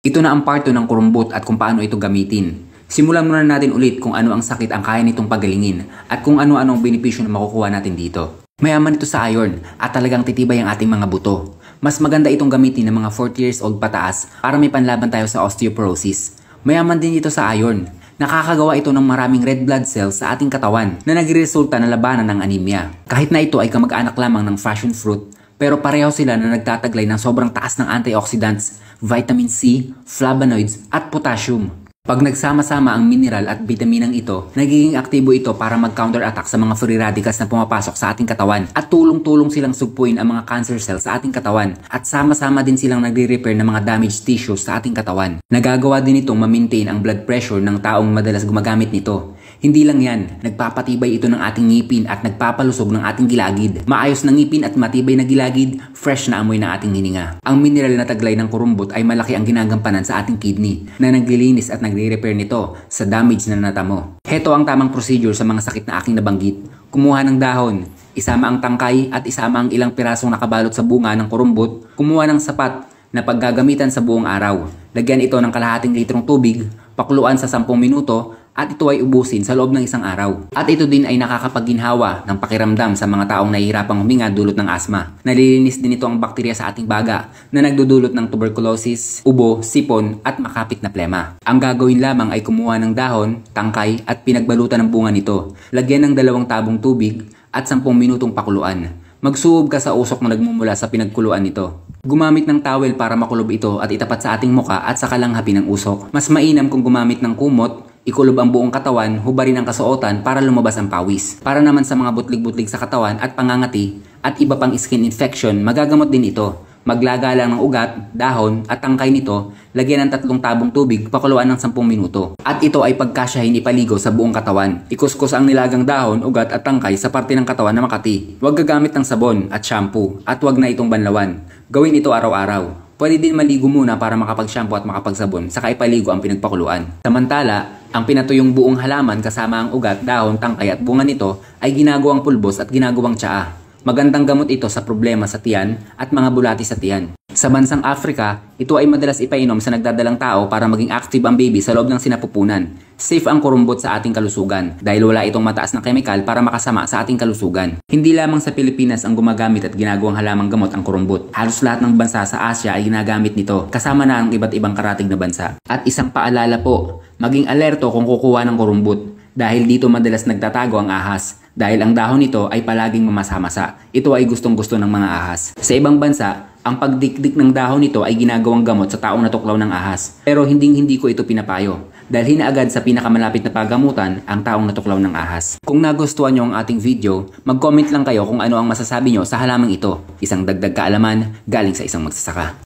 Ito na ang part 2 ng kurumbot at kung paano ito gamitin. Simulan muna natin ulit kung ano ang sakit ang kaya nitong pagalingin at kung ano-ano ang benepisyo na makukuha natin dito. Mayaman ito sa iron at talagang titibay ang ating mga buto. Mas maganda itong gamitin ng mga 40 years old pataas para may panlaban tayo sa osteoporosis. Mayaman din ito sa iron. Nakakagawa ito ng maraming red blood cells sa ating katawan na nagresulta na labanan ng anemia. Kahit na ito ay kamag-anak lamang ng passion fruit, pero pareho sila na nagtataglay ng sobrang taas ng antioxidants, vitamin C, flavonoids at potassium. Pag nagsama-sama ang mineral at bitaminang ito, nagiging aktibo ito para mag-counterattack sa mga free radicals na pumapasok sa ating katawan at tulong-tulong silang sugpuin ang mga cancer cells sa ating katawan at sama-sama din silang nagre-repair ng mga damaged tissues sa ating katawan. Nagagawa din itong ma-maintain ang blood pressure ng taong madalas gumagamit nito. Hindi lang yan, nagpapatibay ito ng ating ngipin at nagpapalusog ng ating gilagid. Maayos na ngipin at matibay na gilagid, fresh na amoy ng ating hininga. Ang mineral na taglay ng kurumbot ay malaki ang ginagampanan sa ating kidney na naglilinis at nagre-repair nito sa damage na natamo. Heto ang tamang procedure sa mga sakit na aking nabanggit. Kumuha ng dahon, isama ang tangkay at isama ang ilang pirasong nakabalot sa bunga ng kurumbot. Kumuha ng sapat na paggagamitan sa buong araw. Lagyan ito ng kalahating litrong tubig, pakuluan sa 10 minuto, at ito ay ubusin sa loob ng isang araw. At ito din ay nakakapagginhawa ng pakiramdam sa mga taong nahihirapang huminga dulot ng asma. Nalilinis din ito ang bakterya sa ating baga na nagdudulot ng tuberculosis, ubo, sipon at makapit na plema. Ang gagawin lamang ay kumuha ng dahon, tangkay at pinagbalutan ng bunga nito. Lagyan ng 2 tabong tubig at 10 minutong pakuluan. Magsuob ka sa usok na nagmumula sa pinagkuluan nito. Gumamit ng towel para makulob ito at itapat sa ating muka at sa kalanghapin ng usok. Mas mainam kung gumamit ng kumot, ikulob ang buong katawan, hubarin ang kasuotan para lumabas ang pawis. Para naman sa mga butlig-butlig sa katawan at pangangati at iba pang skin infection, magagamot din ito. Maglaga lang ng ugat, dahon at tangkay nito, lagyan ng 3 tabong tubig, pakuluan ng 10 minuto. At ito ay pagkasyahin ipaligo sa buong katawan. Ikuskus ang nilagang dahon, ugat at tangkay sa parte ng katawan na makati. Huwag gagamit ng sabon at shampoo at huwag na itong banlawan. Gawin ito araw-araw. Pwede din maligo muna para makapag-shampoo at makapagsabon, saka ipaligo ang pinagpakuluan. Samantala, ang pinatuyong buong halaman kasama ang ugat, dahon, tangkay at bunga nito ay ginagawang pulbos at ginagawang tsaa. Magandang gamot ito sa problema sa tiyan at mga bulati sa tiyan. Sa bansang Africa, ito ay madalas ipainom sa nagdadalang tao para maging active ang baby sa loob ng sinapupunan. Safe ang kurumbot sa ating kalusugan dahil wala itong mataas na kemikal para makasama sa ating kalusugan. Hindi lamang sa Pilipinas ang gumagamit at ginagawang halamang gamot ang kurumbot. Halos lahat ng bansa sa Asia ay ginagamit nito, kasama na ang iba't ibang karatig na bansa. At isang paalala po, maging alerto kung kukuha ng kurumbot dahil dito madalas nagtatago ang ahas. Dahil ang dahon nito ay palaging mamasa-masa. Ito ay gustong-gusto ng mga ahas. Sa ibang bansa, ang pagdikdik ng dahon nito ay ginagawang gamot sa taong natuklaw ng ahas. Pero hindi ko ito pinapayo. Dahil hinaagad sa pinakamalapit na paggamutan ang taong natuklaw ng ahas. Kung nagustuhan nyo ang ating video, mag-comment lang kayo kung ano ang masasabi nyo sa halamang ito. Isang dagdag kaalaman galing sa isang magsasaka.